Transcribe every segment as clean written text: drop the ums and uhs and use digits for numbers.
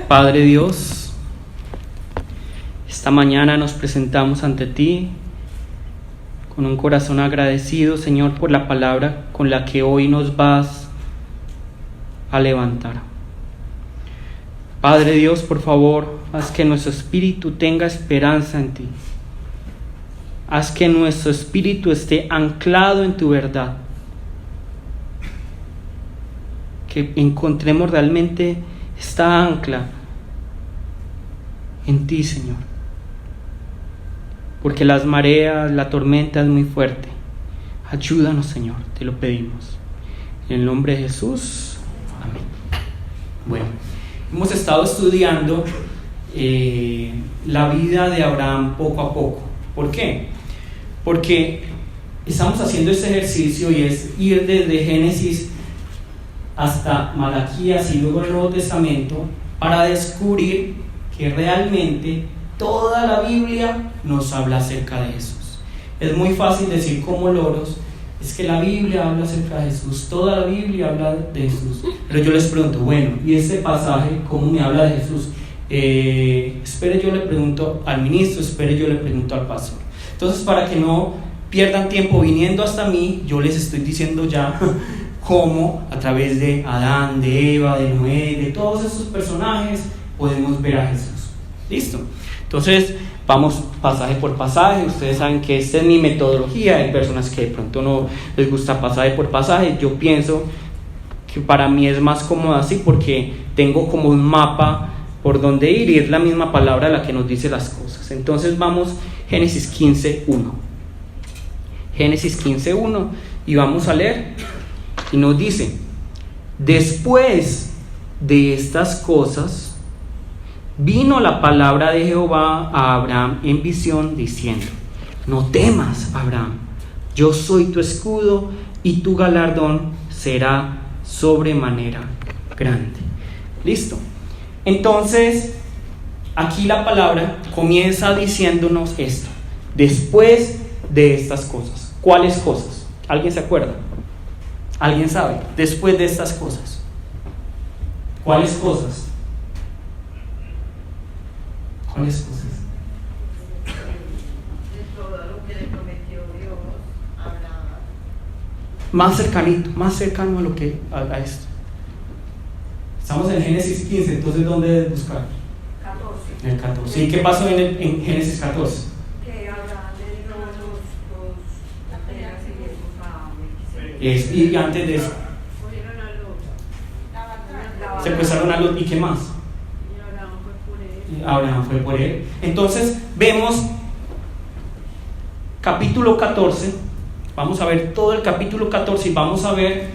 Padre Dios, esta mañana nos presentamos ante ti con un corazón agradecido, Señor, por la palabra con la que hoy nos vas a levantar. Padre Dios, por favor, haz que nuestro espíritu tenga esperanza en ti. Haz que nuestro espíritu esté anclado en tu verdad. Que encontremos realmente esta ancla en ti, Señor. Porque las mareas, la tormenta es muy fuerte. Ayúdanos, Señor, te lo pedimos. En el nombre de Jesús, amén. Bueno, hemos estado estudiando la vida de Abraham poco a poco. ¿Por qué? Porque estamos haciendo este ejercicio y es ir desde Génesis hasta Malaquías y luego el Nuevo Testamento para descubrir que realmente toda la Biblia nos habla acerca de Jesús. Es muy fácil decir como loros, es que la Biblia habla acerca de Jesús, toda la Biblia habla de Jesús. Pero yo les pregunto, bueno, ¿y ese pasaje cómo me habla de Jesús? Espere, yo le pregunto al ministro, espere, yo le pregunto al pastor. Entonces, para que no pierdan tiempo viniendo hasta mí, yo les estoy diciendo ya cómo a través de Adán, de Eva, de Noé, de todos esos personajes podemos ver a Jesús. ¿Listo? Entonces vamos pasaje por pasaje. Ustedes saben que esta es mi metodología. Hay personas que de pronto no les gusta pasaje por pasaje. Yo pienso que para mí es más cómodo así porque tengo como un mapa por donde ir y es la misma palabra la que nos dice las cosas. Entonces vamos Génesis 15:1. Génesis 15:1 y vamos a leer y nos dice: después de estas cosas vino la palabra de Jehová a Abraham en visión diciendo: no temas, Abraham, yo soy tu escudo y tu galardón será sobremanera grande. Listo. Entonces aquí la palabra comienza diciéndonos esto: después de estas cosas. ¿Cuáles cosas? ¿Alguien se acuerda? ¿Alguien sabe? Después de estas cosas. ¿Cuáles cosas? ¿Cuáles cosas? De todo lo que le prometió Dios a Abraham. Más cercanito, más cercano a lo que a esto. Estamos en Génesis 15, entonces ¿dónde debes buscar? 14. En el 14. ¿Y qué pasó en Génesis 14? Que Abraham le dio las tierras y bienes a Melquisedec. Y antes de eso, Cogieron a Lot. secuestraron a Lot. ¿Y qué más? Y Abraham fue por él. Abraham fue por él. Entonces vemos capítulo 14. Vamos a ver todo el capítulo 14 y vamos a ver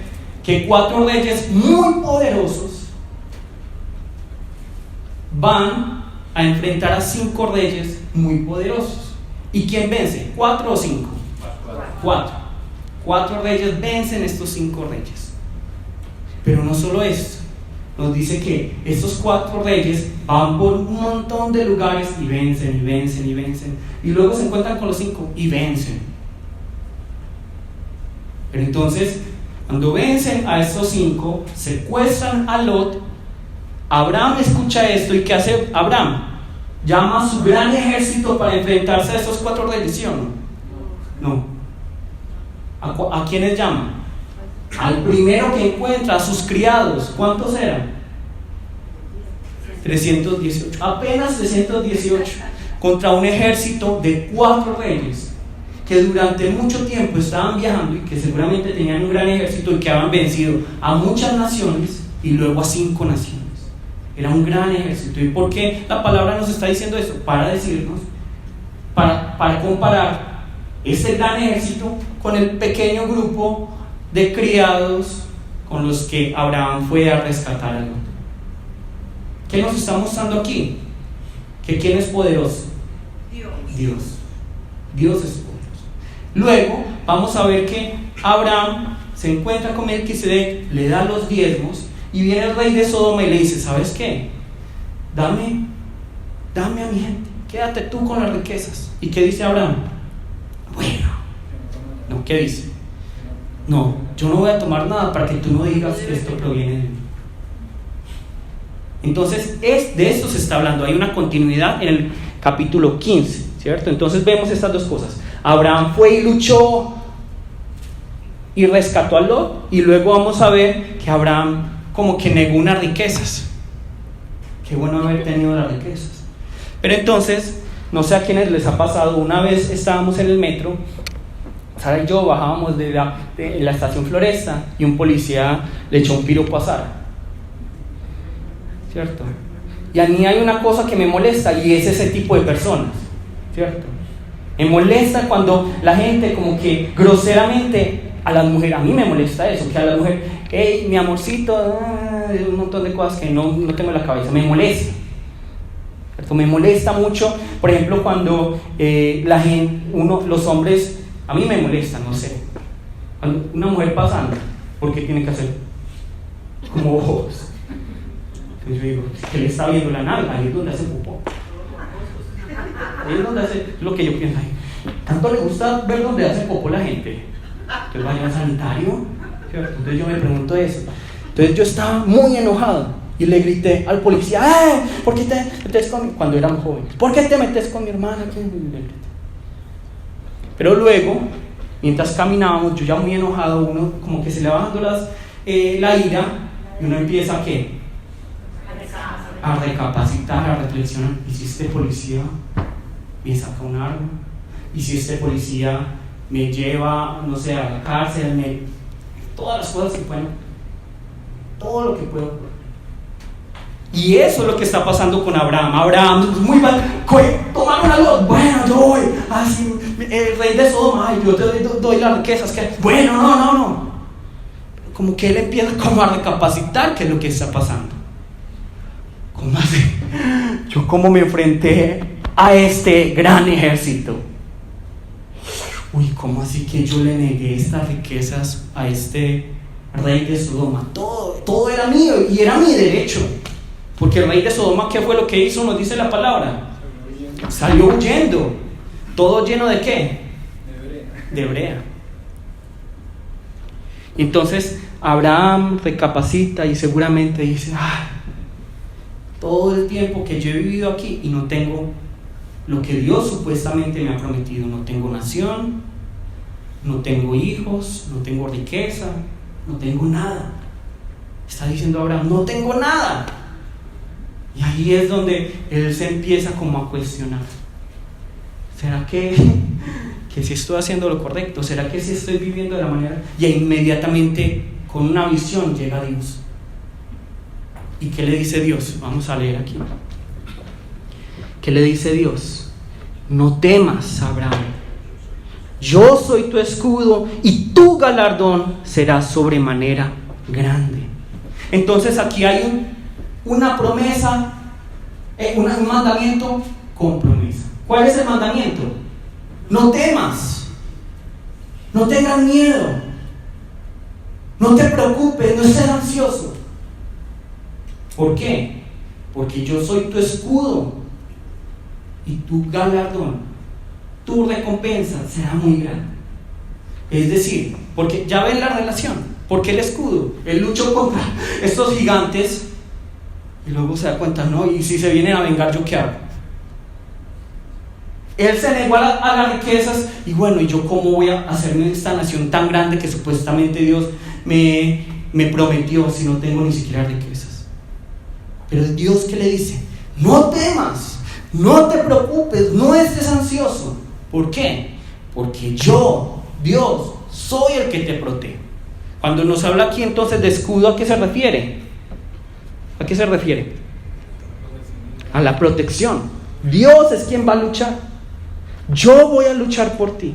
que 4 reyes muy poderosos van a enfrentar a 5 reyes muy poderosos. ¿Y quién vence? ¿4 o 5? 4 reyes vencen estos 5 reyes. Pero no solo esto. Nos dice que estos 4 reyes van por un montón de lugares y vencen, y vencen, y vencen. Y luego se encuentran con los 5 y vencen. Pero entonces, cuando vencen a estos 5, secuestran a Lot. Abraham escucha esto y ¿qué hace Abraham? Llama a su gran ejército para enfrentarse a estos 4 reyes, ¿sí o no? No. ¿A quiénes llama? Al primero que encuentra, a sus criados. ¿Cuántos eran? 318. Apenas 318 contra un ejército de 4 reyes que durante mucho tiempo estaban viajando y que seguramente tenían un gran ejército y que habían vencido a muchas naciones y luego a 5 naciones. Era un gran ejército. ¿Y por qué la palabra nos está diciendo esto? Para decirnos, para comparar ese gran ejército con el pequeño grupo de criados con los que Abraham fue a rescatar a Lot. ¿Qué nos está mostrando aquí? Que ¿quién es poderoso? Dios es poderoso. Luego vamos a ver que Abraham se encuentra con Melquisedec, le da los diezmos y viene el rey de Sodoma y le dice: ¿sabes qué? Dame a mi gente, quédate tú con las riquezas. ¿Y qué dice Abraham? Bueno, no, ¿qué dice? No, yo no voy a tomar nada para que tú no digas que esto proviene de mí. Entonces, de esto se está hablando. Hay una continuidad en el capítulo 15, ¿cierto? Entonces vemos estas dos cosas. Abraham fue y luchó y rescató a Lot, y luego vamos a ver que Abraham como que negó unas riquezas. Qué bueno haber tenido las riquezas. Pero entonces, no sé a quiénes les ha pasado, una vez estábamos en el metro, Sara y yo bajábamos de la estación Floresta, y un policía le echó un piropo a Sara, ¿cierto? Y a mí hay una cosa que me molesta, y es ese tipo de personas, ¿cierto? Me molesta cuando la gente como que groseramente a las mujeres, a mí me molesta eso, que a la mujer, hey, mi amorcito, un montón de cosas que no tengo en la cabeza, me molesta, ¿cierto? Me molesta mucho, por ejemplo, cuando la gente, los hombres, a mí me molesta, no sé, cuando una mujer pasando, ¿por qué tiene que hacer como ojos? Entonces yo digo, que le está viendo la nalga, ahí es donde hace popó. Ahí es donde hace lo que yo pienso. Tanto le gusta ver donde hace popó la gente. Entonces vaya al sanitario, ¿cierto? Entonces yo me pregunto eso. Entonces yo estaba muy enojado y le grité al policía, ¿por qué te metes con mi... cuando éramos jóvenes? ¿Por qué te metes con mi hermana? Pero luego, mientras caminábamos, yo ya muy enojado, uno como que se le va bajando la ira, y uno empieza ¿a qué? A recapacitar, a reflexionar. ¿Y si este policía me saca un arma? ¿Y si este policía me lleva, no sé, a la cárcel? Todas las cosas que pueden, todo lo que puedo ocurrir. Y eso es lo que está pasando con Abraham. Abraham, muy mal, tomar una luz, bueno, yo voy, así, el rey de Sodoma, ay, yo te doy las riquezas, que bueno, no. Como que él empieza como a recapacitar qué es lo que está pasando. ¿Cómo así? Yo cómo me enfrenté a este gran ejército. Uy, ¿cómo así que yo le negué estas riquezas a este rey de Sodoma? Todo era mío y era mi derecho. Porque el rey de Sodoma, ¿qué fue lo que hizo? Nos dice la palabra. Salió huyendo. ¿Todo lleno de qué? De brea. Entonces Abraham recapacita y seguramente dice, todo el tiempo que yo he vivido aquí y no tengo lo que Dios supuestamente me ha prometido. No tengo nación, no tengo hijos, no tengo riqueza, no tengo nada. Está diciendo Abraham, no tengo nada. Y ahí es donde él se empieza como a cuestionar. ¿Será que si estoy haciendo lo correcto? ¿Será que si estoy viviendo de la manera? Y inmediatamente con una visión llega Dios. ¿Y qué le dice Dios? Vamos a leer aquí. ¿Qué le dice Dios? No temas, Abraham. Yo soy tu escudo y tu galardón será sobremanera grande. Entonces aquí hay una promesa, un mandamiento con promesa. ¿Cuál es el mandamiento? No temas, no tengas miedo, no te preocupes, no estés ansioso. ¿Por qué? Porque yo soy tu escudo y tu galardón, tu recompensa será muy grande. Es decir, porque ya ven la relación. ¿Por qué el escudo? Él luchó contra estos gigantes y luego se da cuenta, no, y si se vienen a vengar, ¿yo qué hago? Él se negó a las riquezas y bueno, ¿y yo cómo voy a hacerme esta nación tan grande que supuestamente Dios me prometió si no tengo ni siquiera riquezas? Pero Dios, ¿qué le dice? No temas, no te preocupes, no estés ansioso. ¿Por qué? Porque yo, Dios, soy el que te protege. Cuando nos habla aquí entonces de escudo, ¿a qué se refiere? ¿A qué se refiere? A la protección. Dios es quien va a luchar. Yo voy a luchar por ti.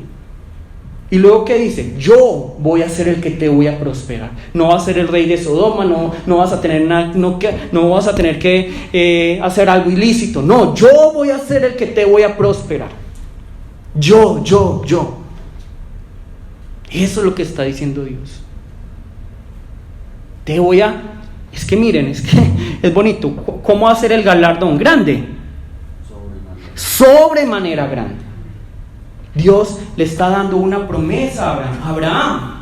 Y luego ¿qué dice? Yo voy a ser el que te voy a prosperar. No vas a ser el rey de Sodoma, no vas a tener nada, no vas a tener que hacer algo ilícito. No, yo voy a ser el que te voy a prosperar. Yo. Eso es lo que está diciendo Dios. Es que miren, es que es bonito. ¿Cómo hacer el galardón? Grande. Sobremanera grande. Dios le está dando una promesa a Abraham. Abraham,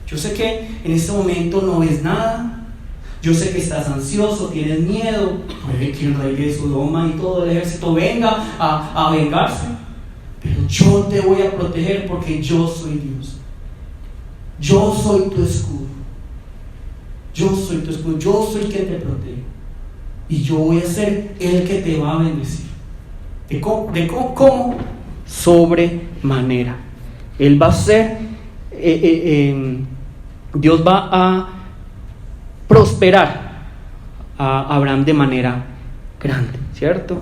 yo sé que en este momento no ves nada, Yo sé que estás ansioso, tienes miedo, puede que el rey de Sodoma y todo el ejército venga a vengarse, pero yo te voy a proteger porque yo soy Dios. Yo soy tu escudo. Yo soy tu escudo, yo soy el que te protege. Y yo voy a ser el que te va a bendecir. ¿Cómo? Sobremanera. Él va a ser, Dios va a prosperar a Abraham de manera grande, ¿cierto?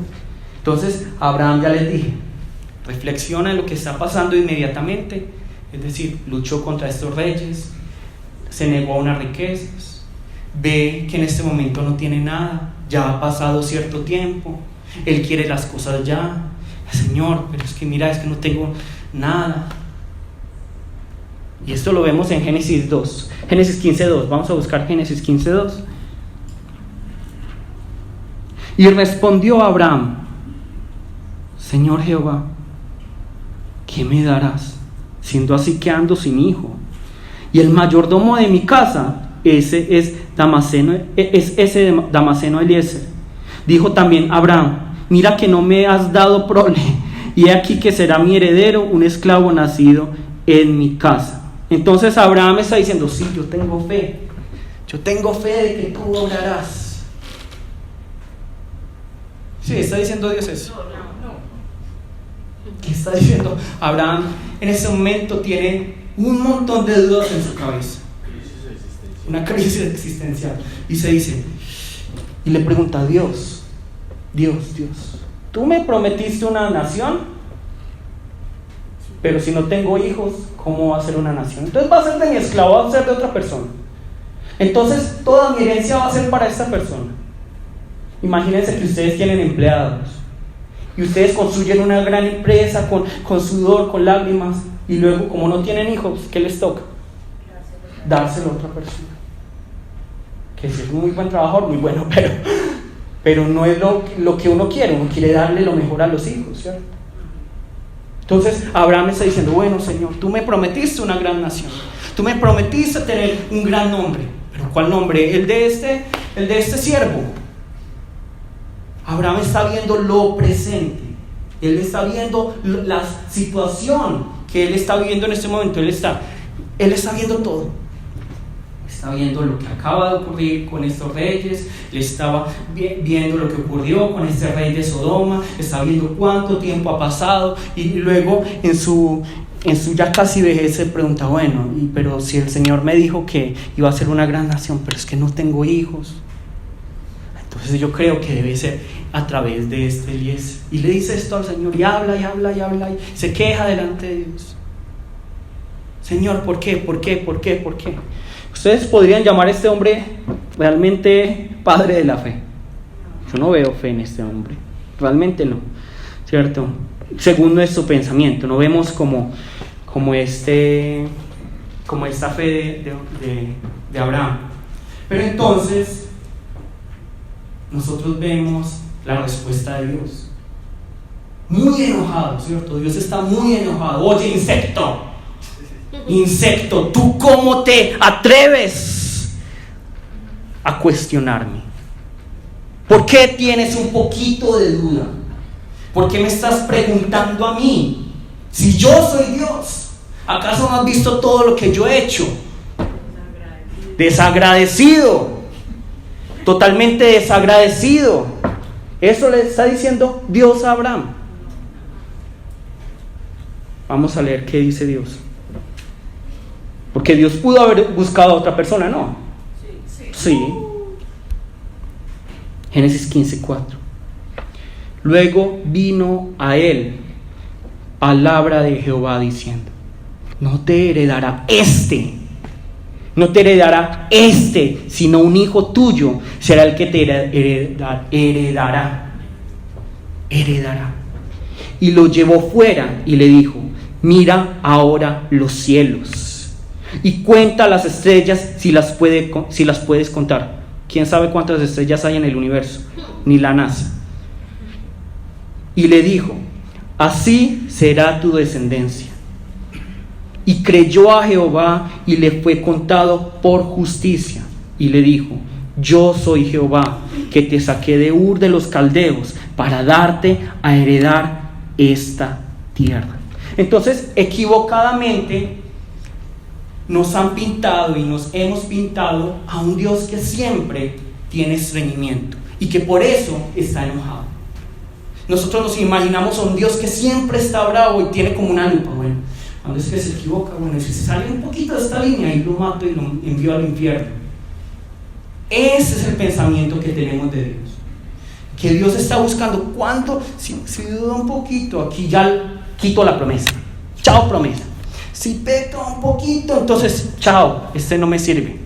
Entonces, Abraham, ya les dije, reflexiona en lo que está pasando inmediatamente. Es decir, luchó contra estos reyes, se negó a unas riquezas, ve que en este momento no tiene nada, ya ha pasado cierto tiempo, él quiere las cosas ya. Señor, pero es que mira, es que no tengo nada. Y esto lo vemos en Génesis 2, Génesis 15:2. Vamos a buscar Génesis 15:2. Y respondió Abraham: Señor Jehová, ¿qué me darás, siendo así que ando sin hijo? Y el mayordomo de mi casa, ese es Damaseno Eliezer. Dijo también Abraham: mira que no me has dado prole, y he aquí que será mi heredero un esclavo nacido en mi casa. Entonces Abraham está diciendo: sí, yo tengo fe de que tú obrarás. Sí, está diciendo Dios eso. ¿Qué está diciendo? Abraham en ese momento tiene un montón de dudas en su cabeza, una crisis existencial, y se dice, y le pregunta a Dios, ¿tú me prometiste una nación? Pero si no tengo hijos, ¿cómo va a ser una nación? Entonces va a ser de mi esclavo, va a ser de otra persona. Entonces toda mi herencia va a ser para esta persona. Imagínense que ustedes tienen empleados y ustedes construyen una gran empresa con sudor, con lágrimas, y luego, como no tienen hijos, ¿qué les toca? Dárselo a otra persona. Que si es un muy buen trabajador, muy bueno, pero no es lo que uno quiere darle lo mejor a los hijos, ¿cierto? Entonces Abraham está diciendo: bueno, Señor, tú me prometiste una gran nación, tú me prometiste tener un gran nombre. ¿Pero cuál nombre? El de este siervo. Abraham está viendo lo presente, él está viendo la situación que él está viviendo en este momento, él está viendo todo. Está viendo lo que acaba de ocurrir con estos reyes, le estaba viendo lo que ocurrió con este rey de Sodoma, está viendo cuánto tiempo ha pasado, y luego en su ya casi vejez se pregunta: bueno, pero si el Señor me dijo que iba a ser una gran nación, pero es que no tengo hijos. Entonces yo creo que debe ser a través de este Eliezer. Y le dice esto al Señor, y habla, y se queja delante de Dios. Señor, ¿por qué? Ustedes podrían llamar a este hombre realmente padre de la fe. Yo no veo fe en este hombre, realmente no, ¿cierto? Según nuestro pensamiento, no vemos como esta fe de Abraham. Pero entonces nosotros vemos la respuesta de Dios. Muy enojado, ¿cierto? Dios está muy enojado. Oye, insecto, ¿tú cómo te atreves a cuestionarme? ¿Por qué tienes un poquito de duda? ¿Por qué me estás preguntando a mí? Si yo soy Dios, ¿acaso no has visto todo lo que yo he hecho? Desagradecido, totalmente desagradecido. Eso le está diciendo Dios a Abraham. Vamos a leer qué dice Dios. Porque Dios pudo haber buscado a otra persona, ¿no? Sí. Génesis 15:4. Luego vino a él palabra de Jehová diciendo: no te heredará sino un hijo tuyo será el que te heredará. Y lo llevó fuera y le dijo: mira ahora los cielos y cuenta las estrellas si las puedes contar. ¿Quién sabe cuántas estrellas hay en el universo? Ni la NASA. Y le dijo: así será tu descendencia. Y creyó a Jehová y le fue contado por justicia. Y le dijo: yo soy Jehová, que te saqué de Ur de los Caldeos para darte a heredar esta tierra. Entonces, equivocadamente nos han pintado y nos hemos pintado a un Dios que siempre tiene estreñimiento y que por eso está enojado. Nosotros nos imaginamos a un Dios que siempre está bravo y tiene como una lupa. Bueno, cuando es que se equivoca, bueno, si se sale un poquito de esta línea, y lo mato y lo envío al infierno. Ese es el pensamiento que tenemos de Dios. Que Dios está buscando cuánto, si duda un poquito, aquí ya quito la promesa. Chao promesa. Si peco un poquito, entonces chao, este no me sirve.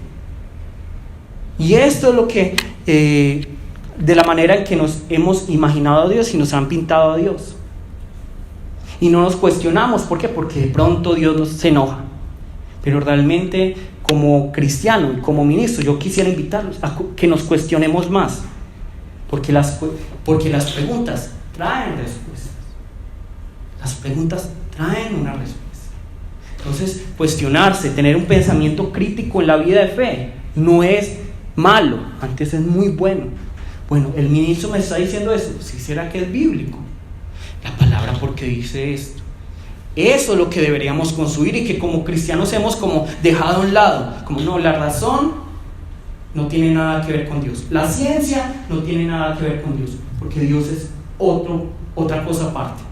Y esto es lo que, de la manera en que nos hemos imaginado a Dios y nos han pintado a Dios. Y no nos cuestionamos, ¿por qué? Porque de pronto Dios se enoja. Pero realmente, como cristiano y como ministro, yo quisiera invitarlos a que nos cuestionemos más. Porque las preguntas traen respuestas. Las preguntas traen una respuesta. Entonces, cuestionarse, tener un pensamiento crítico en la vida de fe, no es malo, antes es muy bueno. Bueno, el ministro me está diciendo eso, ¿sí será que es bíblico? La palabra, ¿por qué dice esto? Eso es lo que deberíamos construir y que como cristianos hemos como dejado a un lado. Como no, la razón no tiene nada que ver con Dios. La ciencia no tiene nada que ver con Dios, porque Dios es otra cosa aparte.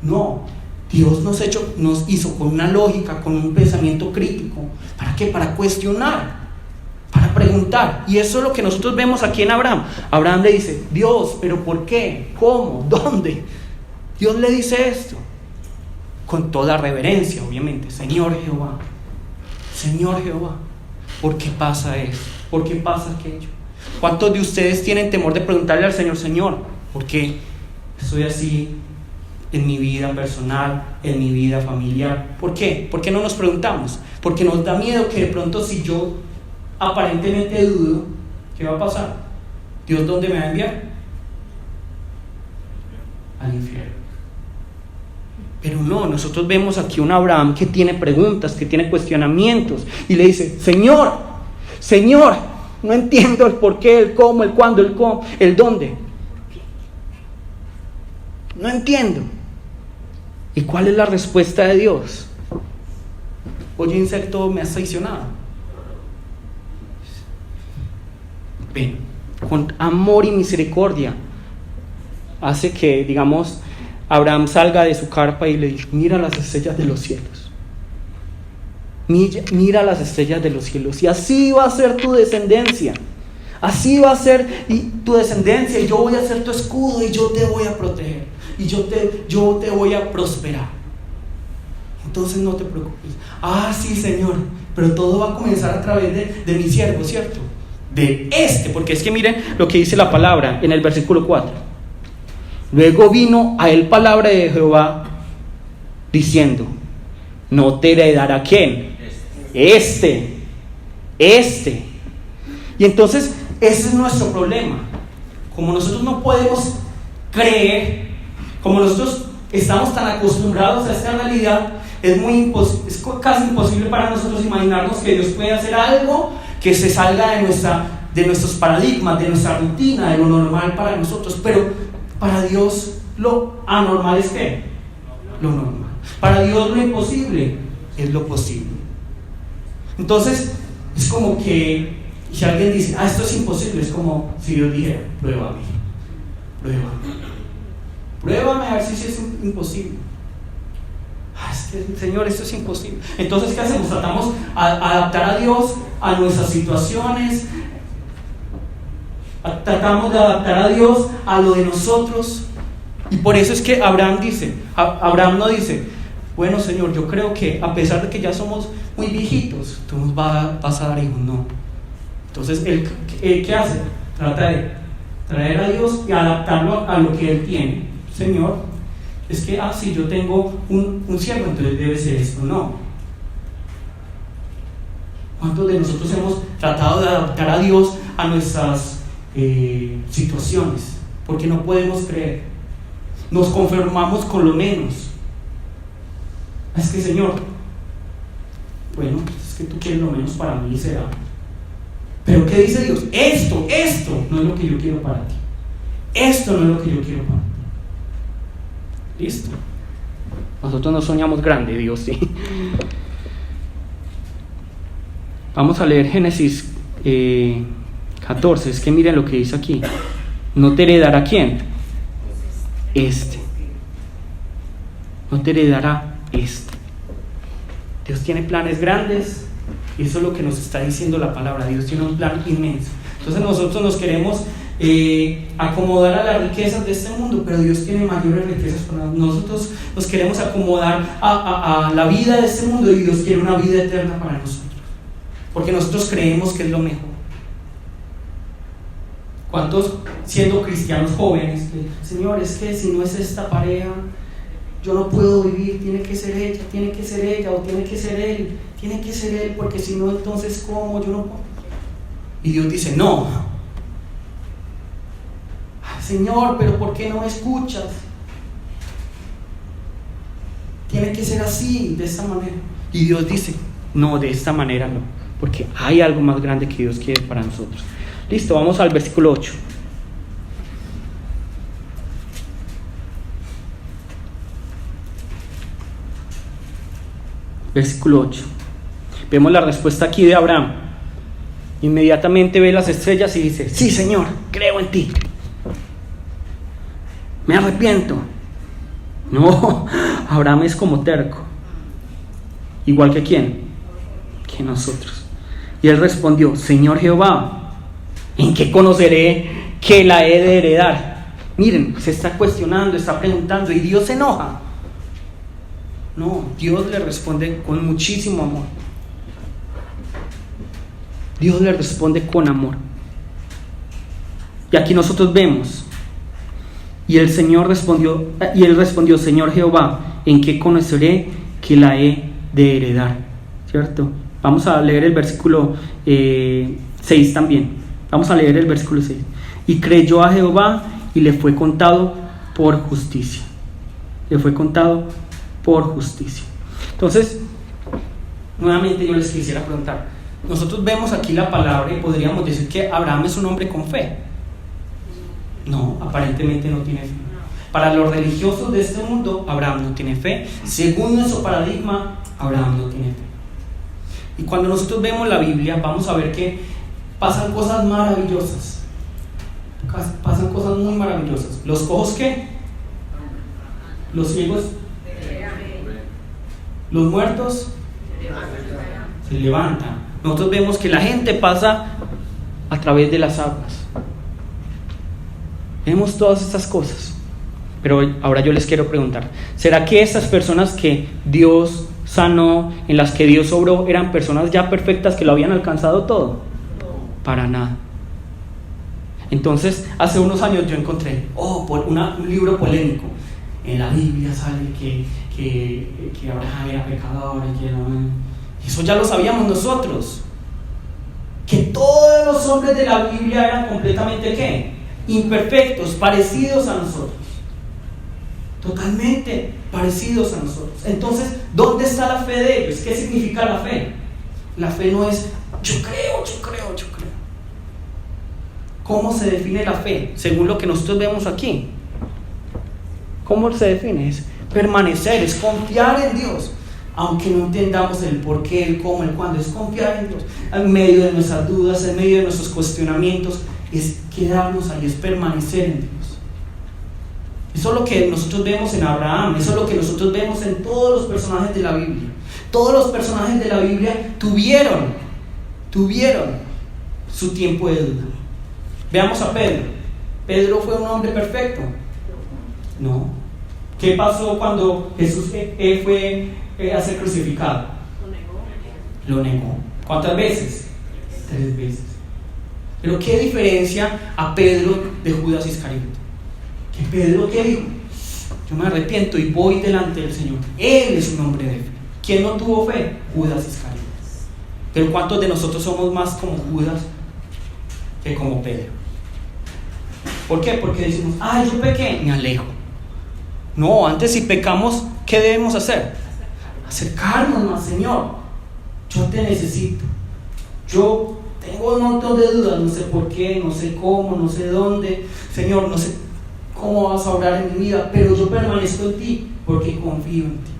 No, Dios nos hizo con una lógica, con un pensamiento crítico. ¿Para qué? Para cuestionar, para preguntar. Y eso es lo que nosotros vemos aquí en Abraham. Abraham le dice, Dios, ¿pero por qué? ¿Cómo? ¿Dónde? Dios le dice esto con toda reverencia, obviamente. Señor Jehová, ¿por qué pasa esto? ¿Por qué pasa aquello? ¿Cuántos de ustedes tienen temor de preguntarle al Señor, Señor, ¿por qué estoy así en mi vida personal, en mi vida familiar? ¿Por qué? ¿Por qué no nos preguntamos? Porque nos da miedo que de pronto, si yo aparentemente dudo, ¿qué va a pasar? ¿Dios dónde me va a enviar? Al infierno. Pero no, nosotros vemos aquí un Abraham que tiene preguntas, que tiene cuestionamientos, y le dice, Señor, no entiendo el por qué, el cómo, el cuándo, el cómo, el dónde. No entiendo. ¿Y cuál es la respuesta de Dios? Oye, insecto, me has traicionado. Ven, con amor y misericordia hace que, digamos, Abraham salga de su carpa y le dice, mira las estrellas de los cielos. Mira las estrellas de los cielos. Y así va a ser tu descendencia. Así va a ser tu descendencia. Y yo voy a ser tu escudo y yo te voy a proteger. Y yo te voy a prosperar. Entonces no te preocupes. Sí, Señor, pero todo va a comenzar a través de mi siervo, ¿cierto? Porque es que miren lo que dice la palabra en el versículo 4. Luego vino a él palabra de Jehová diciendo, no te heredará ¿quién? Este. Y entonces ese es nuestro problema. Como nosotros no podemos creer, como nosotros estamos tan acostumbrados a esta realidad, es casi imposible para nosotros imaginarnos que Dios puede hacer algo que se salga de nuestros paradigmas, de nuestra rutina, de lo normal para nosotros. Pero para Dios lo anormal es ¿qué? Lo normal. Para Dios lo imposible es lo posible. Entonces es como que si alguien dice, esto es imposible, es como si Dios dijera, pruébame a ver si es imposible. Es que, Señor, esto es imposible. Entonces, ¿qué hacemos? Tratamos de adaptar a Dios a nuestras situaciones. Tratamos de adaptar a Dios a lo de nosotros. Y por eso es que Abraham no dice, bueno, Señor, yo creo que a pesar de que ya somos muy viejitos, tú nos vas a dar hijos. No. Entonces, ¿él qué hace? Trata de traer a Dios y adaptarlo a lo que Él tiene. Señor, es que, si yo tengo un siervo, entonces debe ser esto. No. ¿Cuántos de nosotros hemos tratado de adaptar a Dios a nuestras situaciones? Porque no podemos creer. Nos conformamos con lo menos. Es que, Señor, bueno, es que tú quieres lo menos, para mí será. Pero ¿qué dice Dios? Esto no es lo que yo quiero para ti. Esto no es lo que yo quiero para ti. Listo. Nosotros no soñamos grande, Dios sí. Vamos a leer Génesis 14. Es que miren lo que dice aquí. No te heredará ¿quién? No te heredará Dios tiene planes grandes y eso es lo que nos está diciendo la palabra. Dios tiene un plan inmenso. Entonces nosotros nos queremos acomodar a las riquezas de este mundo, pero Dios tiene mayores riquezas para nosotros. Nos queremos acomodar a la vida de este mundo y Dios quiere una vida eterna para nosotros, porque nosotros creemos que es lo mejor. ¿Cuántos siendo cristianos jóvenes, Señor, es que si no es esta pareja yo no puedo vivir, tiene que ser ella o tiene que ser él, porque si no, entonces ¿cómo? Yo no puedo. Y Dios dice, no, Señor, pero ¿por qué no me escuchas? Tiene que ser así, de esta manera. Y Dios dice, no, de esta manera no, porque hay algo más grande que Dios quiere para nosotros. Listo, vamos al versículo 8. Versículo 8. Vemos la respuesta aquí de Abraham. Inmediatamente ve las estrellas y dice, sí, Señor, creo en ti. Me arrepiento. No, Abraham es como terco. Igual que ¿quién? Que nosotros. Y él respondió, Señor Jehová, ¿en qué conoceré que la he de heredar? Miren, se está cuestionando, está preguntando y Dios se enoja. No, Dios le responde con muchísimo amor. Dios le responde con amor. Y aquí nosotros vemos, y él respondió, Señor Jehová, ¿en qué conoceré que la he de heredar? ¿Cierto? Vamos a leer el versículo 6 también. Vamos a leer el versículo 6. Y creyó a Jehová y le fue contado por justicia. Le fue contado por justicia. Entonces, nuevamente yo les quisiera preguntar, nosotros vemos aquí la palabra y podríamos decir que Abraham es un hombre con fe. No, aparentemente no tiene fe. Para los religiosos de este mundo, Abraham no tiene fe. Según nuestro paradigma, Abraham no tiene fe. Y cuando nosotros vemos la Biblia, vamos a ver que pasan cosas maravillosas. Pasan cosas muy maravillosas. ¿Los cojos qué? Los ciegos. Los muertos se levantan. Nosotros vemos que la gente pasa a través de las aguas. Vemos todas estas cosas. Pero ahora yo les quiero preguntar, ¿será que estas personas que Dios sanó, en las que Dios obró, eran personas ya perfectas que lo habían alcanzado todo? Para nada. Entonces, hace unos años yo encontré un libro polémico. En la Biblia sale que Abraham era pecador y que eso ya lo sabíamos nosotros. Que todos los hombres de la Biblia eran completamente ¿qué? Imperfectos, parecidos a nosotros. Totalmente parecidos a nosotros. Entonces, ¿dónde está la fe de ellos? ¿Qué significa la fe? La fe no es yo creo. ¿Cómo se define la fe? Según lo que nosotros vemos aquí. ¿Cómo se define? Es permanecer, es confiar en Dios, aunque no entendamos el por qué, el cómo, el cuándo. Es confiar en Dios en medio de nuestras dudas, en medio de nuestros cuestionamientos. Es quedarnos ahí, es permanecer en Dios. Eso es lo que nosotros vemos en Abraham, eso es lo que nosotros vemos en todos los personajes de la Biblia. Todos los personajes de la Biblia tuvieron su tiempo de duda. Veamos a Pedro. ¿Pedro fue un hombre perfecto? No. ¿Qué pasó cuando Jesús fue a ser crucificado? Lo negó. ¿Cuántas veces? 3 veces. Pero ¿qué diferencia a Pedro de Judas Iscariote? Que Pedro, ¿qué dijo? Yo me arrepiento y voy delante del Señor. Él es un hombre de fe. ¿Quién no tuvo fe? Judas Iscariote. Pero ¿cuántos de nosotros somos más como Judas que como Pedro? ¿Por qué? Porque decimos, yo pequé, me alejo. No, antes si pecamos, ¿qué debemos hacer? Acercarnos más, Señor. Yo te necesito. Yo te tengo un montón de dudas, no sé por qué, no sé cómo, no sé dónde, Señor, no sé cómo vas a obrar en mi vida, pero yo permanezco en ti porque confío en ti.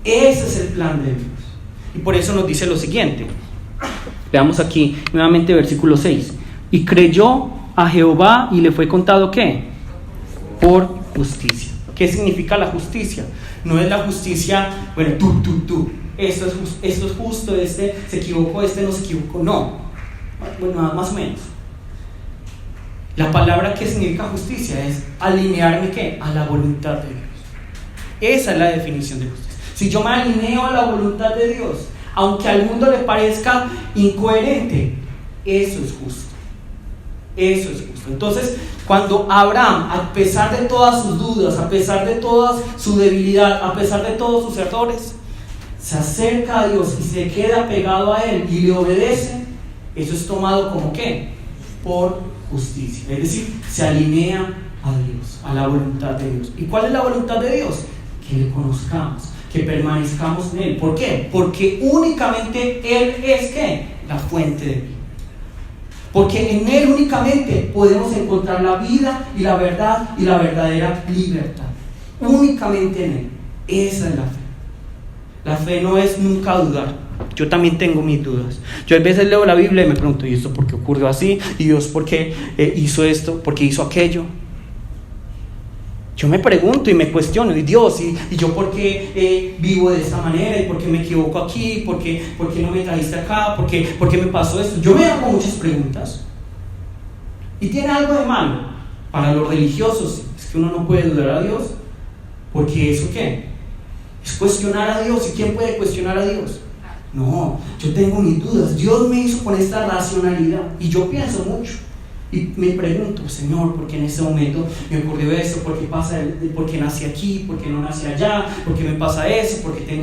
Ese es el plan de Dios. Y por eso nos dice lo siguiente. Veamos aquí nuevamente versículo 6. Y creyó a Jehová y le fue contado ¿qué? Por justicia. ¿Qué significa la justicia? No es la justicia, bueno, tú. Esto es justo, este se equivocó, este no se equivocó. No. Bueno, más o menos. La palabra que significa justicia es alinearme ¿qué? A la voluntad de Dios. Esa es la definición de justicia. Si yo me alineo a la voluntad de Dios, aunque al mundo le parezca incoherente, eso es justo. Eso es justo. Entonces, cuando Abraham, a pesar de todas sus dudas, a pesar de toda su debilidad, a pesar de todos sus errores, se acerca a Dios y se queda pegado a Él y le obedece, eso es tomado como ¿qué? Por justicia. Es decir, se alinea a Dios, a la voluntad de Dios. ¿Y cuál es la voluntad de Dios? Que le conozcamos, que permanezcamos en Él. ¿Por qué? Porque únicamente Él es ¿qué? La fuente de vida. Porque en Él únicamente podemos encontrar la vida y la verdad y la verdadera libertad. Únicamente en Él. Esa es la fe. La fe no es nunca dudar. Yo también tengo mis dudas. Yo a veces leo la Biblia y me pregunto, ¿y esto por qué ocurrió así? ¿Y Dios por qué hizo esto? ¿Por qué hizo aquello? Yo me pregunto y me cuestiono, ¿y Dios? ¿Y yo por qué vivo de esta manera? ¿Y por qué me equivoco aquí? ¿Por qué no me trajiste acá? ¿Por qué me pasó esto? Yo me hago muchas preguntas. ¿Y tiene algo de malo? Para los religiosos es que uno no puede dudar a Dios. Porque ¿eso qué? Es cuestionar a Dios. ¿Y quién puede cuestionar a Dios? No, yo tengo mis dudas. Dios me hizo con esta racionalidad y yo pienso mucho. Y me pregunto, Señor, ¿por qué en ese momento me ocurrió esto? ¿Por qué nací aquí? ¿Por qué no nací allá? ¿Por qué me pasa eso? ¿Por qué tengo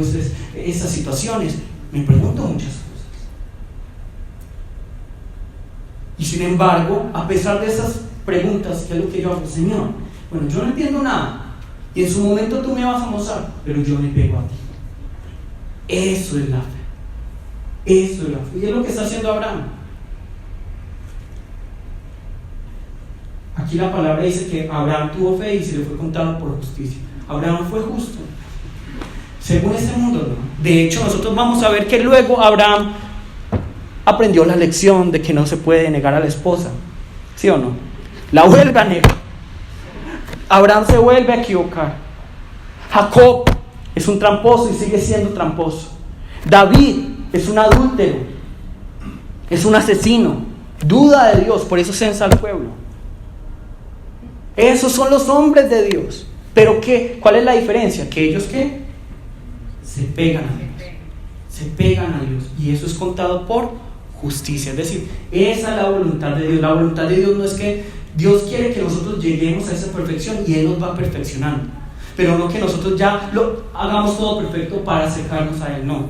esas situaciones? Me pregunto muchas cosas. Y sin embargo, a pesar de esas preguntas, ¿qué es lo que yo hago? Señor, bueno, yo no entiendo nada. Y en su momento tú me vas a mostrar, pero yo me pego a ti. Eso es la fe. Eso es la fe. Y es lo que está haciendo Abraham. Aquí la palabra dice que Abraham tuvo fe y se le fue contado por justicia. Abraham fue justo, según este mundo, ¿no? De hecho, nosotros vamos a ver que luego Abraham aprendió la lección de que no se puede negar a la esposa, ¿sí o no? La vuelve a negar. Abraham se vuelve a equivocar. Jacob es un tramposo y sigue siendo tramposo. David es un adúltero, es un asesino, duda de Dios, por eso censa al pueblo. Esos son los hombres de Dios. Pero ¿cuál es la diferencia? Que ellos ¿qué? Se pegan a Dios. Se pegan a Dios. Y eso es contado por justicia. Es decir, esa es la voluntad de Dios. La voluntad de Dios no es que Dios quiere que nosotros lleguemos a esa perfección y Él nos va perfeccionando. Pero no que nosotros ya lo hagamos todo perfecto para acercarnos a Él. No.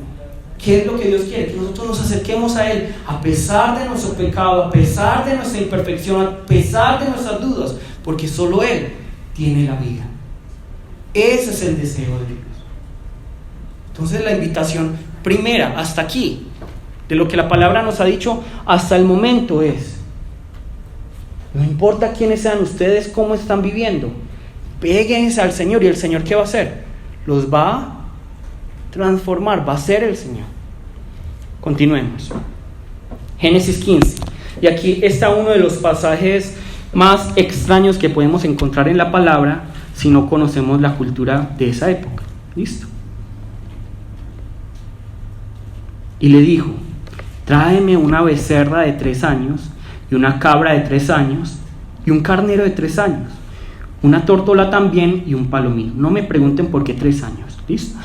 ¿Qué es lo que Dios quiere? Que nosotros nos acerquemos a Él a pesar de nuestro pecado, a pesar de nuestra imperfección, a pesar de nuestras dudas, porque solo Él tiene la vida. Ese es el deseo de Dios. Entonces la invitación primera, hasta aquí, de lo que la palabra nos ha dicho hasta el momento es: no importa quiénes sean ustedes, cómo están viviendo, péguense al Señor. ¿Y el Señor qué va a hacer? Los va a transformar, va a ser el Señor. Continuemos. Génesis 15. Y aquí está uno de los pasajes más extraños que podemos encontrar en la palabra si no conocemos la cultura de esa época. ¿Listo? Y le dijo: tráeme una becerra de 3 años y una cabra de 3 años y un carnero de 3 años, una tórtola también y un palomino. No me pregunten por qué 3 años. ¿Listo?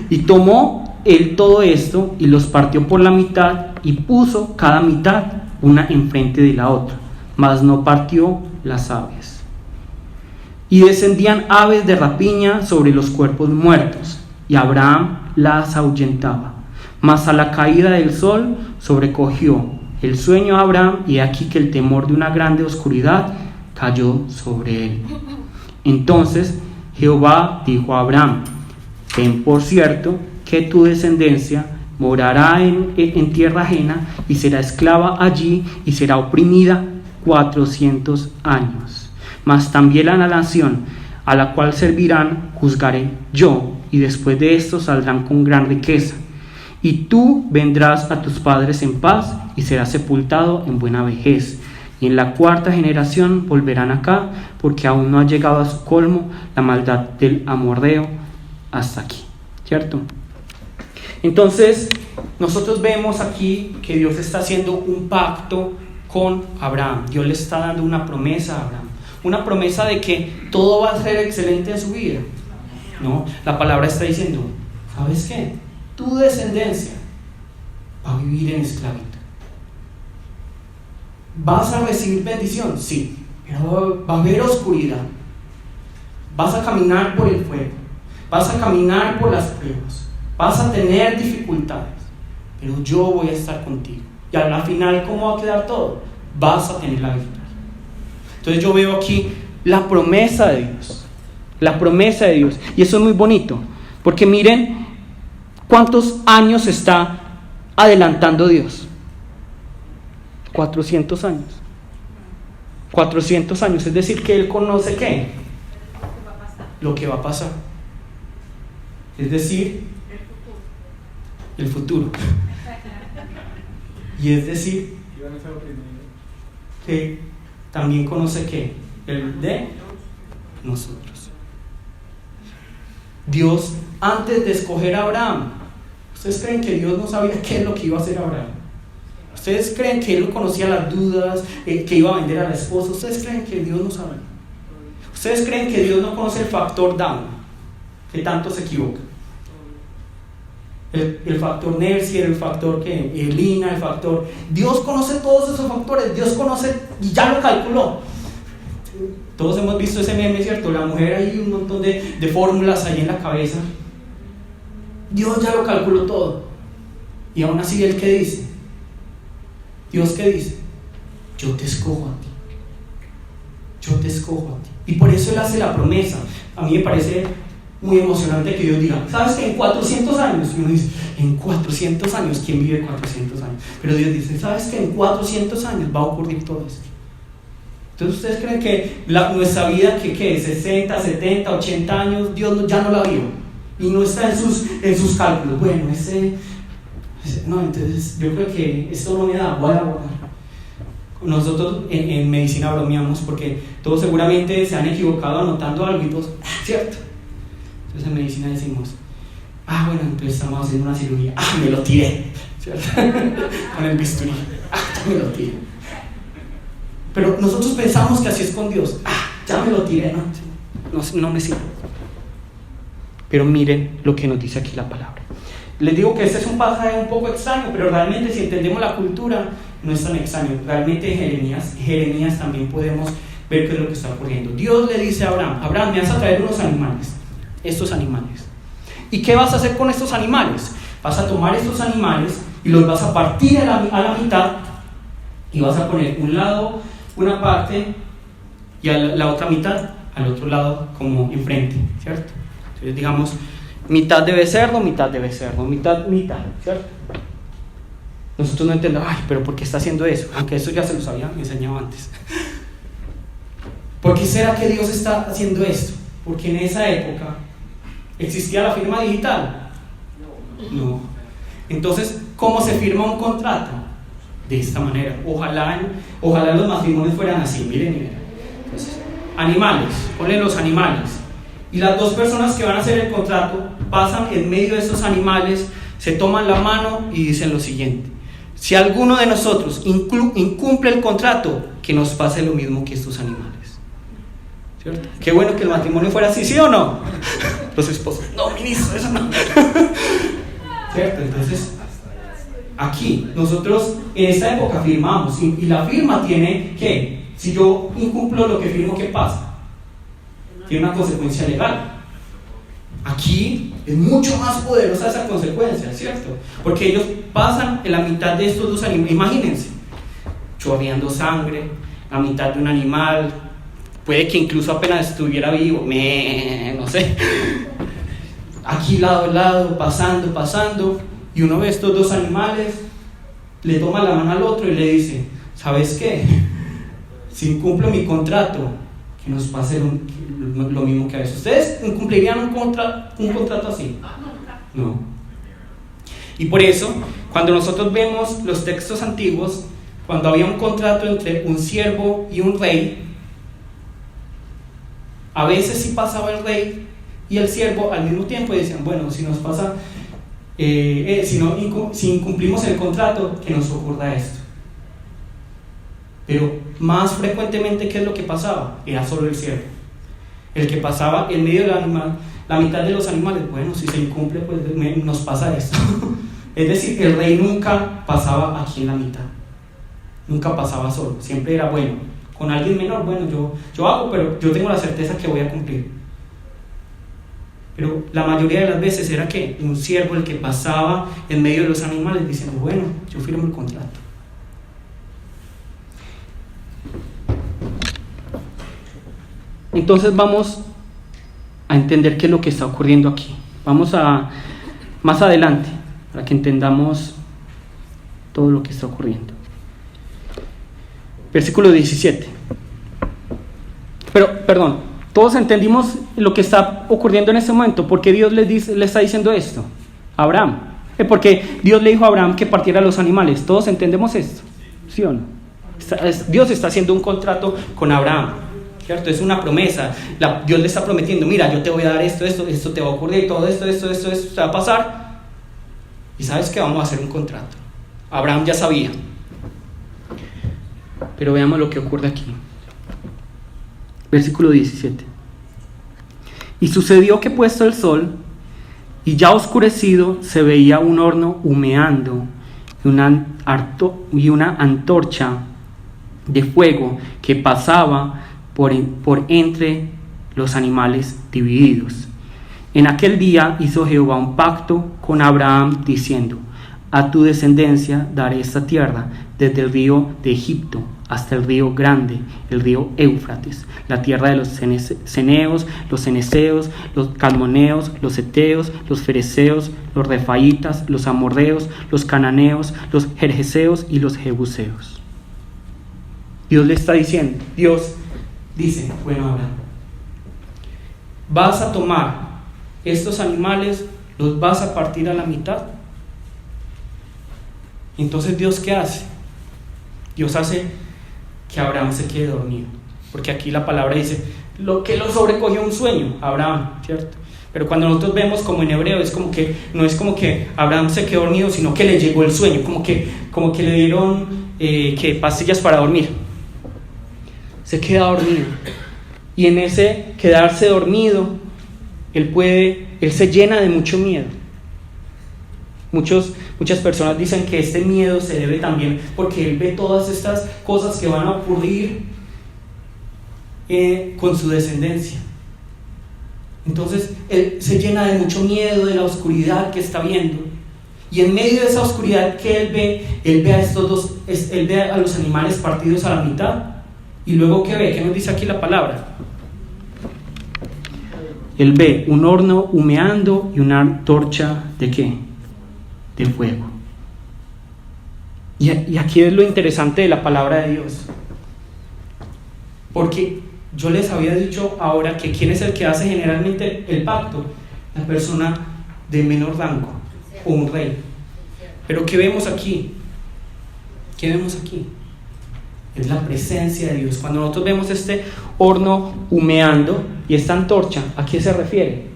Y tomó él todo esto y los partió por la mitad y puso cada mitad una enfrente de la otra, mas no partió las aves. Y descendían aves de rapiña sobre los cuerpos muertos, y Abraham las ahuyentaba. Mas a la caída del sol sobrecogió el sueño a Abraham, y aquí que el temor de una grande oscuridad cayó sobre él. Entonces Jehová dijo a Abraham: ten por cierto que tu descendencia morará en tierra ajena y será esclava allí y será oprimida 400 años. Mas también a la nación a la cual servirán juzgaré yo, y después de esto saldrán con gran riqueza. Y tú vendrás a tus padres en paz y serás sepultado en buena vejez. Y en la cuarta generación volverán acá, porque aún no ha llegado a su colmo la maldad del amorreo hasta aquí. ¿Cierto? Entonces, nosotros vemos aquí que Dios está haciendo un pacto con Abraham. Dios le está dando una promesa a Abraham. Una promesa de que todo va a ser excelente en su vida. No, la palabra está diciendo, ¿sabes qué? Tu descendencia va a vivir en esclavitud. ¿Vas a recibir bendición? Sí, pero va a haber oscuridad. Vas a caminar por el fuego. Vas a caminar por las pruebas. Vas a tener dificultades. Pero yo voy a estar contigo. Y al final, ¿cómo va a quedar todo? Vas a tener la victoria. Entonces yo veo aquí la promesa de Dios. La promesa de Dios. Y eso es muy bonito. Porque miren cuántos años está adelantando Dios. 400 años. 400 años. Es decir, que Él conoce ¿qué? Lo que va a pasar. Es decir, el futuro. Y es decir, que también conoce ¿qué? El de nosotros. Dios, antes de escoger a Abraham, ¿ustedes creen que Dios no sabía qué es lo que iba a hacer Abraham? ¿Ustedes creen que Él no conocía las dudas, que iba a vender a la esposa? ¿Ustedes creen que Dios no sabe? ¿Ustedes creen que Dios no conoce el factor down, que tanto se equivoca? El factor Nercier, el factor que Elina, el factor... Dios conoce todos esos factores, Dios conoce y ya lo calculó. Todos hemos visto ese meme, ¿cierto? La mujer ahí, un montón de fórmulas ahí en la cabeza. Dios ya lo calculó todo. Y aún así, ¿Él qué dice? Dios qué dice: yo te escojo a ti. Yo te escojo a ti. Y por eso Él hace la promesa. A mí me parece muy emocionante que Dios diga, ¿sabes que en 400 años? Y uno dice, en 400 años, ¿quién vive 400 años? Pero Dios dice, ¿sabes que en 400 años va a ocurrir todo esto? Entonces, ¿ustedes creen que nuestra vida, que 60, 70, 80 años, Dios ya no la vio? Y no está en sus cálculos. Bueno, no, entonces yo creo que esto no me da, voy a abordar. Nosotros en medicina bromeamos porque todos seguramente se han equivocado anotando algo y todos, ¿cierto? Entonces en medicina decimos, bueno, entonces estamos haciendo una cirugía, me lo tiré, ¿cierto? Con el bisturí, ya me lo tiré. Pero nosotros pensamos que así es con Dios, ya me lo tiré, no me sirve. Pero miren lo que nos dice aquí la palabra. Les digo que este es un pasaje un poco extraño, pero realmente si entendemos la cultura no es tan extraño. Realmente Jeremías también podemos ver qué es lo que está ocurriendo. Dios le dice a Abraham, me vas a traer unos animales, estos animales. ¿Y qué vas a hacer con estos animales? Vas a tomar estos animales y los vas a partir a la mitad y vas a poner un lado, una parte, y a la otra mitad al otro lado como enfrente, ¿cierto? Entonces digamos, mitad de becerro, mitad, ¿cierto? Nosotros no entendemos, pero ¿por qué está haciendo eso? Aunque eso ya se los había enseñado antes. ¿Por qué será que Dios está haciendo esto? Porque en esa época ¿existía la firma digital? No. Entonces, ¿cómo se firma un contrato? De esta manera. Ojalá los matrimonios fueran así. Miren. Entonces, animales, ponen los animales. Y las dos personas que van a hacer el contrato pasan en medio de esos animales, se toman la mano y dicen lo siguiente: si alguno de nosotros incumple el contrato, que nos pase lo mismo que estos animales. ¿Cierto? Qué bueno que el matrimonio fuera así, ¿sí o no? Los esposos, no, ministro, eso no. ¿Cierto? Entonces, aquí, nosotros en esta época firmamos, y la firma tiene que, si yo incumplo lo que firmo, ¿qué pasa? Tiene una consecuencia legal. Aquí es mucho más poderosa esa consecuencia, ¿cierto? Porque ellos pasan en la mitad de estos dos animales, imagínense, chorreando sangre, la mitad de un animal, puede que incluso apenas estuviera vivo, no sé, aquí lado a lado, pasando, Y uno de estos dos animales le toma la mano al otro y le dice: ¿sabes qué? Si incumplo mi contrato, que nos pase lo mismo que a veces. ¿Ustedes cumplirían un contrato así? No. Y por eso, cuando nosotros vemos los textos antiguos, cuando había un contrato entre un siervo y un rey, a veces sí pasaba el rey y el siervo al mismo tiempo y decían: bueno, si nos pasa, si incumplimos el contrato, que nos ocurra esto. Pero más frecuentemente, ¿qué es lo que pasaba? Era solo el siervo el que pasaba en medio del animal, la mitad de los animales. Bueno, si se incumple, pues nos pasa esto. Es decir, el rey nunca pasaba aquí en la mitad, nunca pasaba solo, siempre era: bueno, con alguien menor, bueno, yo hago, pero yo tengo la certeza que voy a cumplir. Pero la mayoría de las veces era que un siervo el que pasaba en medio de los animales diciendo: bueno, yo firmo el contrato. Entonces vamos a entender qué es lo que está ocurriendo aquí. Vamos a más adelante para que entendamos todo lo que está ocurriendo. Versículo 17. Perdón, todos entendimos lo que está ocurriendo en este momento. ¿Por qué Dios le está diciendo esto a Abraham? Porque Dios le dijo a Abraham que partiera los animales. ¿Todos entendemos esto? ¿Sí o no? Dios está haciendo un contrato con Abraham, ¿cierto? Es una promesa. Dios le está prometiendo: mira, yo te voy a dar esto te va a ocurrir, todo esto te va a pasar. Y sabes que vamos a hacer un contrato. Abraham ya sabía. Pero veamos lo que ocurre aquí. Versículo 17. Y sucedió que puesto el sol y ya oscurecido, se veía un horno humeando y una antorcha de fuego que pasaba por entre los animales divididos. En aquel día hizo Jehová un pacto con Abraham diciendo: a tu descendencia daré esta tierra, desde el río de Egipto hasta el río grande, el río Éufrates, la tierra de los ceneos, los ceneseos, los calmoneos, los heteos, los fereceos, los refaitas, los amorreos, los cananeos, los gergeseos y los jebuseos. Dios le está diciendo, Dios dice: bueno, Abraham, vas a tomar estos animales, los vas a partir a la mitad. Entonces, ¿Dios qué hace? Dios hace que Abraham se quede dormido, porque aquí la palabra dice lo que lo sobrecogió un sueño, Abraham, ¿cierto? Pero cuando nosotros vemos como en hebreo, es como que no es como que Abraham se quedó dormido, sino que le llegó el sueño, como que le dieron pastillas para dormir. Se queda dormido, y en ese quedarse dormido él se llena de mucho miedo. Muchas personas dicen que este miedo se debe también porque él ve todas estas cosas que van a ocurrir con su descendencia. Entonces él se llena de mucho miedo de la oscuridad que está viendo, y en medio de esa oscuridad que él ve a los animales partidos a la mitad. Y luego ¿qué ve? ¿Qué nos dice aquí la palabra? Él ve un horno humeando y una antorcha ¿de qué? De fuego. Y aquí es lo interesante de la palabra de Dios, porque yo les había dicho ahora que quién es el que hace generalmente el pacto: la persona de menor rango o un rey. Pero ¿qué vemos aquí? ¿Qué vemos aquí? Es la presencia de Dios. Cuando nosotros vemos este horno humeando y esta antorcha, ¿a qué se refiere?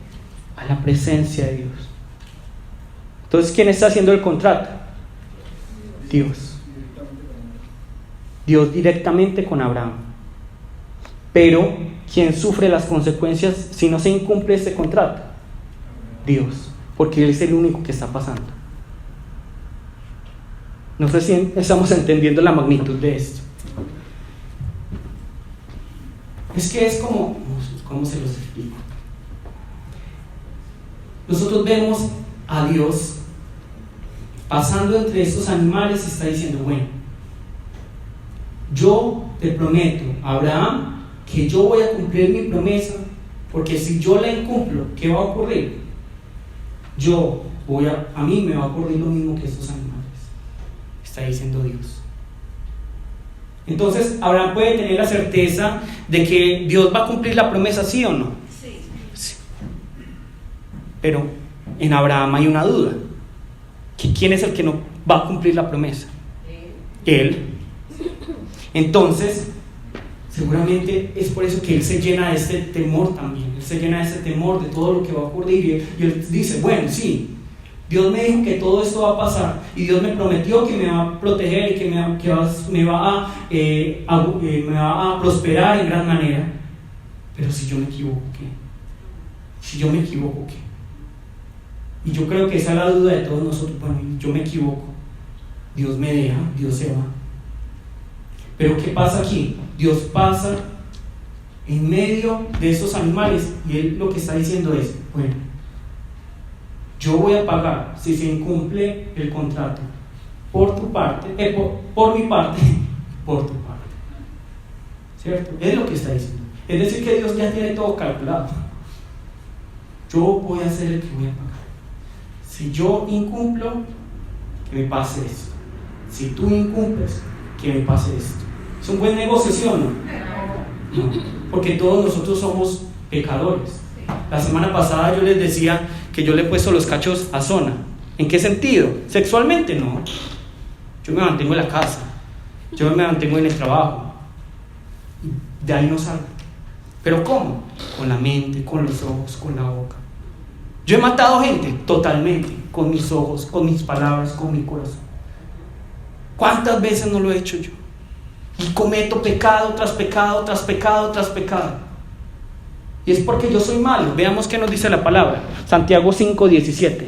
A la presencia de Dios. Entonces, ¿quién está haciendo el contrato? Dios. Dios directamente con Abraham. Pero ¿quién sufre las consecuencias si no se incumple este contrato? Dios, porque Él es el único que está pasando. No sé si estamos entendiendo la magnitud de esto. Es que es como, ¿cómo se los explico? Nosotros vemos a Dios pasando entre estos animales y está diciendo: bueno, yo te prometo, Abraham, que yo voy a cumplir mi promesa, porque si yo la incumplo, ¿qué va a ocurrir? Yo a mí me va a ocurrir lo mismo que estos animales, está diciendo Dios. Entonces Abraham puede tener la certeza de que Dios va a cumplir la promesa, ¿sí o no? Sí. Pero en Abraham hay una duda. ¿Quién es el que no va a cumplir la promesa? Él. Entonces, seguramente es por eso que él se llena de este temor también. Él se llena de ese temor de todo lo que va a ocurrir. Y él dice, bueno, sí, Dios me dijo que todo esto va a pasar. Y Dios me prometió que me va a proteger y que me va a prosperar en gran manera. Pero si yo me equivoco, ¿qué? Si yo me equivoco, ¿qué? Y yo creo que esa es la duda de todos nosotros. Bueno, yo me equivoco, Dios me deja, Dios se va. Pero ¿qué pasa aquí? Dios pasa en medio de esos animales y Él lo que está diciendo es, bueno, yo voy a pagar si se incumple el contrato por tu parte, por mi parte, por tu parte. ¿Cierto? Es lo que está diciendo. Es decir, que Dios ya tiene todo calculado. Yo voy a ser el que voy a pagar. Si yo incumplo, que me pase esto. Si tú incumples, que me pase esto. ¿Es un buen negocio, sí o no? No, porque todos nosotros somos pecadores. La semana pasada yo les decía que yo le he puesto los cachos a Zona. ¿En qué sentido? Sexualmente no. Yo me mantengo en la casa, yo me mantengo en el trabajo, de ahí no salgo. ¿Pero cómo? Con la mente, con los ojos, con la boca. Yo he matado gente totalmente, con mis ojos, con mis palabras, con mi corazón. ¿Cuántas veces no lo he hecho yo? Y cometo pecado tras pecado, tras pecado, tras pecado. Y es porque yo soy malo. Veamos qué nos dice la palabra. Santiago 5:17.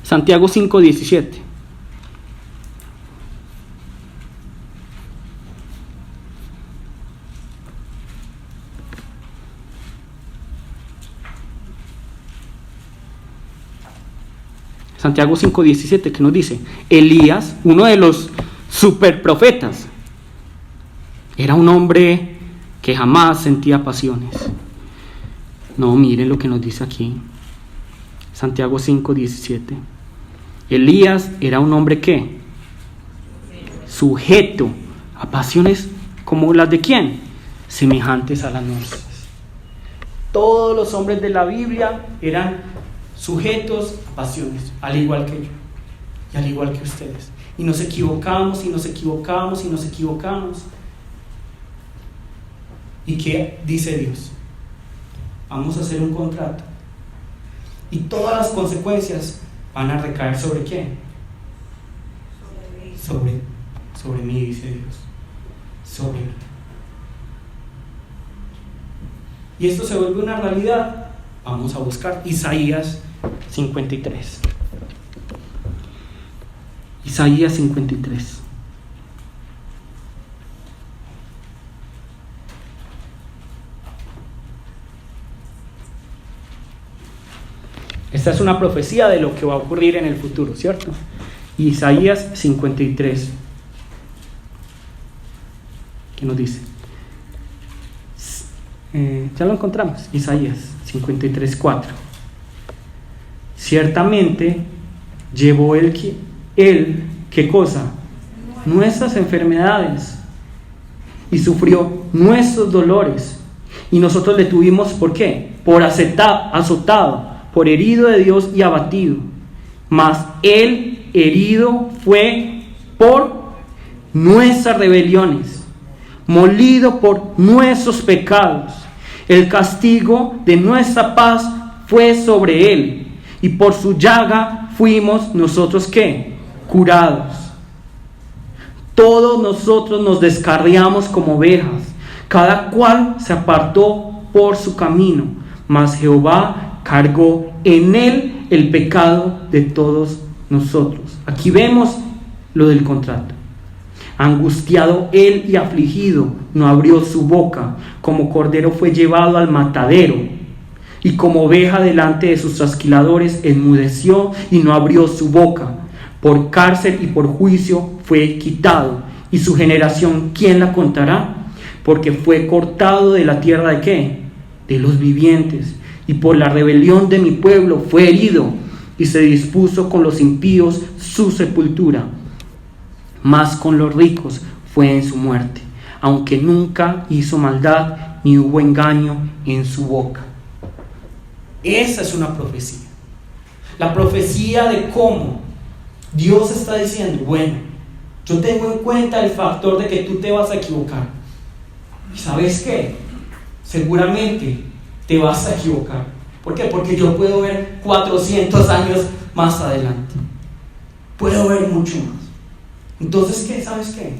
Santiago 5:17. Santiago 5:17, que nos dice: Elías, uno de los superprofetas, era un hombre que jamás sentía pasiones. No, miren lo que nos dice aquí. Santiago 5:17. Elías era un hombre ¿qué? Sujeto a pasiones como las de ¿quién? Semejantes a las nuestras. Todos los hombres de la Biblia eran sujetos a pasiones, al igual que yo y al igual que ustedes. Y nos equivocamos, y nos equivocamos, y nos equivocamos. ¿Y qué dice Dios? Vamos a hacer un contrato. Y todas las consecuencias van a recaer ¿sobre quién? Sobre mí, dice Dios. Sobre mí. Y esto se vuelve una realidad. Vamos a buscar Isaías 53. Isaías 53. Esta es una profecía de lo que va a ocurrir en el futuro, ¿cierto? Isaías 53. ¿Qué nos dice? Ya lo encontramos. Isaías 53:4. Ciertamente llevó él, ¿qué cosa? Nuestras enfermedades, y sufrió nuestros dolores, y nosotros le tuvimos, ¿por qué? Por azotado, por herido de Dios y abatido. Mas él herido fue por nuestras rebeliones, molido por nuestros pecados. El castigo de nuestra paz fue sobre él, y por su llaga fuimos nosotros ¿qué? Curados. Todos nosotros nos descarriamos como ovejas, cada cual se apartó por su camino, mas Jehová cargó en él el pecado de todos nosotros. Aquí vemos lo del contrato. Angustiado él y afligido, no abrió su boca. Como cordero fue llevado al matadero, y como oveja delante de sus trasquiladores enmudeció y no abrió su boca. Por cárcel y por juicio fue quitado. Y su generación, ¿quién la contará? Porque fue cortado de la tierra ¿de qué? De los vivientes. Y por la rebelión de mi pueblo fue herido. y se dispuso con los impíos su sepultura, mas con los ricos fue en su muerte, aunque nunca hizo maldad ni hubo engaño en su boca. Esa es una profecía. La profecía de cómo Dios está diciendo, bueno, yo tengo en cuenta el factor de que tú te vas a equivocar. ¿Y sabes qué? Seguramente te vas a equivocar. ¿Por qué? Porque yo puedo ver 400 años más adelante. Puedo ver mucho más. Entonces, ¿qué? ¿Sabes qué?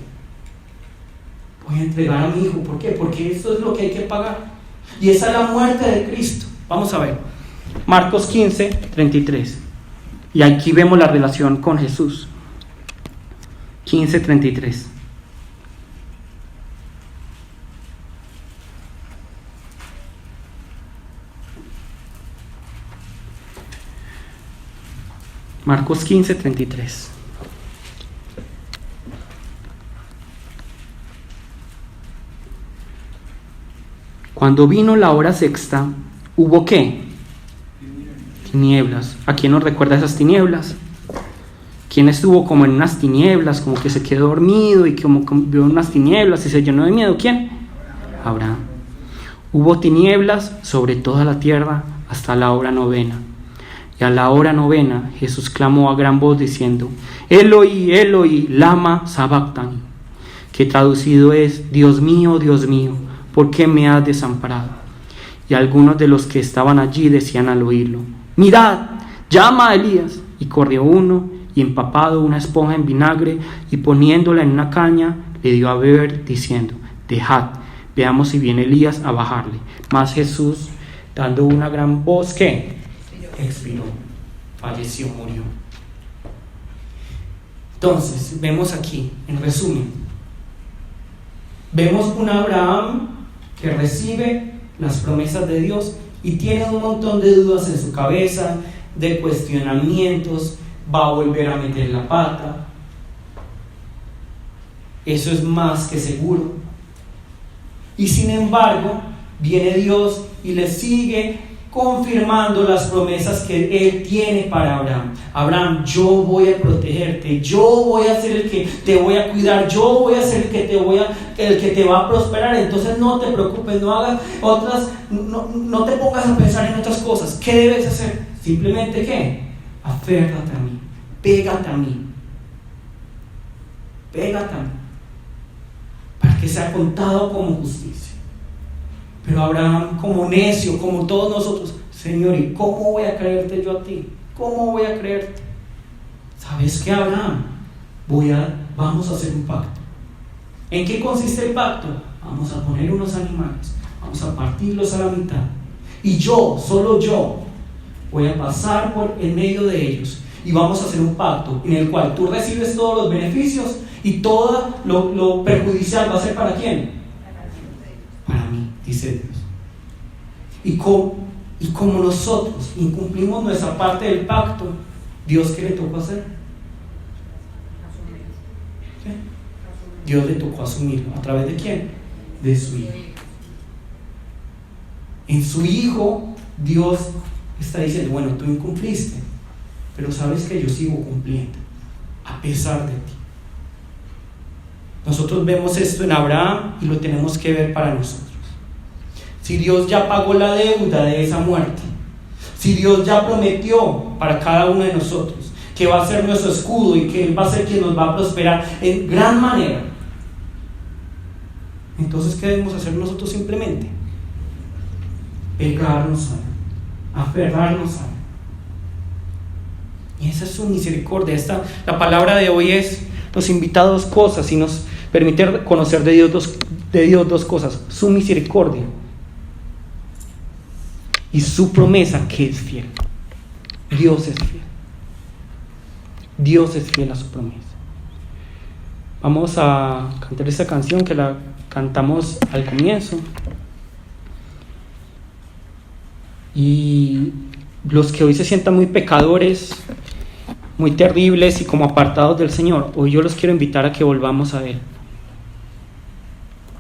Voy a entregar a mi hijo. ¿Por qué? Porque eso es lo que hay que pagar. Y esa es la muerte de Cristo. Vamos a ver. Marcos 15, 33. Y aquí vemos la relación con Jesús. 15, 33. Marcos 15, 33. Cuando vino la hora sexta, ¿hubo qué? Tinieblas. ¿A quién nos recuerda esas tinieblas? ¿Quién estuvo como en unas tinieblas, como que se quedó dormido y como vio unas tinieblas y se llenó de miedo? ¿Quién? Abraham. Hubo tinieblas sobre toda la tierra hasta la hora novena. Y a la hora novena Jesús clamó a gran voz diciendo: Eloi, Eloi, lama sabactani, que traducido es: Dios mío, ¿por qué me has desamparado? Y algunos de los que estaban allí decían al oírlo: Mirad, llama a Elías. Y corrió uno, y empapado una esponja en vinagre, y poniéndola en una caña, le dio a beber, diciendo: Dejad, veamos si viene Elías a bajarle. Mas Jesús, dando una gran voz, ¿qué? Expiró, falleció, murió. Entonces, vemos aquí, en resumen, vemos un Abraham que recibe las promesas de Dios y tiene un montón de dudas en su cabeza, de cuestionamientos, va a volver a meter la pata. Eso es más que seguro. Y sin embargo, viene Dios y le sigue confirmando las promesas que Él tiene para Abraham. Abraham, yo voy a protegerte, yo voy a ser el que te voy a cuidar, yo voy a ser el que te va a prosperar. Entonces no te preocupes, no hagas otras, no te pongas a pensar en otras cosas. ¿Qué debes hacer? Simplemente ¿qué? Aférrate a mí, pégate a mí, para que sea contado como justicia. Pero Abraham, como necio, como todos nosotros: Señor, ¿y cómo voy a creerte yo a ti? ¿Cómo voy a creerte? ¿Sabes qué, Abraham? Vamos a hacer un pacto. ¿En qué consiste el pacto? Vamos a poner unos animales, vamos a partirlos a la mitad, y yo, solo yo, voy a pasar por en medio de ellos, y vamos a hacer un pacto en el cual tú recibes todos los beneficios y todo lo perjudicial va a ser ¿para quién? Para mí, dice Dios. Y como nosotros incumplimos nuestra parte del pacto, ¿Dios qué le tocó hacer? ¿Qué? Dios le tocó asumirlo. ¿A través de quién? De su Hijo. En su Hijo, Dios está diciendo: bueno, tú incumpliste, pero sabes que yo sigo cumpliendo a pesar de ti. Nosotros vemos esto en Abraham y lo tenemos que ver para nosotros. Si Dios ya pagó la deuda de esa muerte, si Dios ya prometió para cada uno de nosotros que va a ser nuestro escudo y que Él va a ser quien nos va a prosperar en gran manera, entonces ¿qué debemos hacer nosotros? Simplemente pegarnos a Él, aferrarnos a Él. Y esa es su misericordia. La palabra de hoy nos invita a dos cosas y nos permite conocer de Dios dos cosas: su misericordia y su promesa, que es fiel. Dios es fiel. Dios es fiel a su promesa. Vamos a cantar esta canción que la cantamos al comienzo. Y los que hoy se sientan muy pecadores, muy terribles y como apartados del Señor, hoy yo los quiero invitar a que volvamos a Él.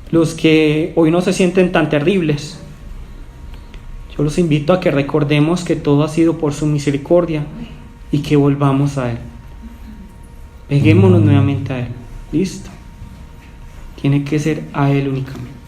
Los que hoy no se sienten tan terribles, yo los invito a que recordemos que todo ha sido por su misericordia y que volvamos a Él. Peguémonos nuevamente a Él. Listo. Tiene que ser a Él únicamente.